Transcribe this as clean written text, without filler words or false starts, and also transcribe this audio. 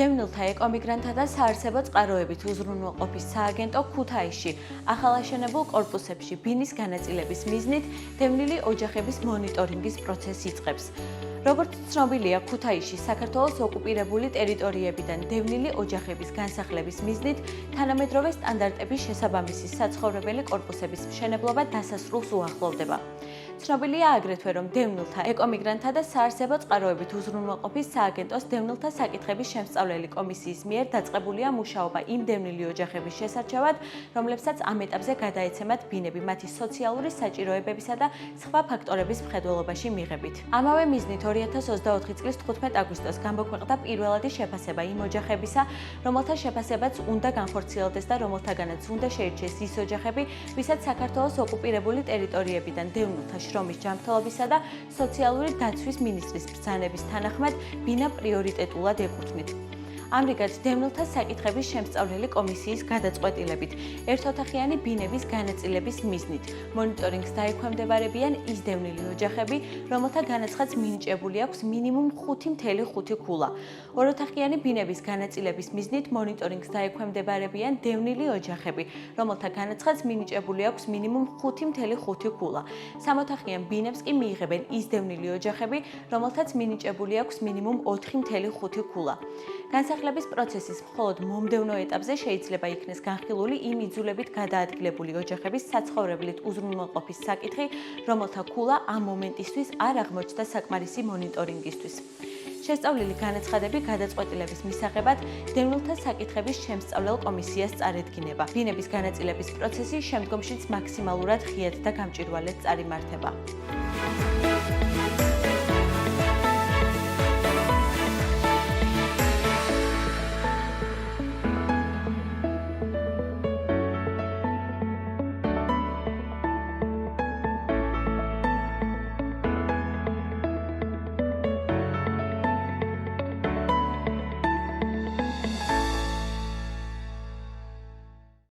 დევნილთა ეკომიგრანტთა და საარსებო წყაროებით უზრუნველყოფის სააგენტო ქუთაისში ახალაშენებულ კორპუსებში ბინის განაწილების მიზნით დევნილი ოჯახების მონიტორინგის პროცესს იწყებს. როგორც ცნობილია, ქუთაისში საქართველოს ოკუპირებული ტერიტორიებიდან დევნილი ოჯახების განსახლების მიზნით თანამედროვე სტანდარტების შესაბამისი საცხოვრებელი კორპუსების მშენებლობა დასასრულს უახლოვდება. ცნობილია აგრეთვე, რომ დევნილთა ეკომიგრანტთა და საარსებო წყაროებით უზრუნველყოფის სააგენტოს დევნილთა საკითხების შემსწავლელი კომისიის მიერ დაწყებულია მუშაობა იმ დევნილი ოჯახების შესარჩევად, რომლებსაც ამ ეტაპზე გადაეცემათ ბინები მათი სოციალური საჭიროებებისა და სხვა ფაქტორების მხედველობაში მიღებით. ამავე მიზნით 2024 წლის 15 აგვისტოს გამოვაქვეყნდა პირველადი შეფასება იმ ოჯახებისა, რომელთა შეფასებაც უნდა განხორციელდეს და რომელთაგანაც უნდა შეირჩეს ის ოჯახები, ვისაც საქართველოს ოკუპირებული ტერიტორიებიდან დევნილთა შრომის ჯანმრთელობისა და სოციალური დაცვის მინისტრის ბრძანების თანახმად ბინა პრიორიტეტულად ეკუთვნით. ამრიგად, დევნილთა საკითხების შემსწავლელი კომისიის გადაწყვეტილებით ერთოთახიანი ბინების განაწილების მიზნით მონიტორინგს დაექვემდებარებიან ის დევნილი ოჯახები, რომელთა განაცხადს მინიჭებული აქვს მინიმუმ 5.5 ქულა. ოროთახიანი ბინების განაწილების მიზნით მონიტორინგს დაექვემდებარებიან დევნილი ოჯახები, რომელთა განაცხადს მინიჭებული აქვს მინიმუმ 5.5 ქულა. სამოთახიან ბინებს კი მიიღებენ ის დევნილი ოჯახები, რომელთაც მინიჭებული აქვს მინიმუმ 4.5 ქულა. განსახლების პროცესის მხოლოდ მომდევნო ეტაპზე შეიძლება იქნეს განხილული იმ იძულებით გადაადგილებული ოჯახების საცხოვრებლით უზრუნველყოფის საკითხი, რომელთა ქულა ამ მომენტისთვის არ აღმოჩნდა საკმარისი მონიტორინგისთვის. შესწავლილი განაცხადები გადაწყვეტილების მისაღებად დევნილთა საკითხების შემსწავლელ კომისიას წარედგინება. ბინების განაწილების პროცესი შემდგომშიც მაქსიმალურად ღიად და გამჭვირვალედ წარიმართება.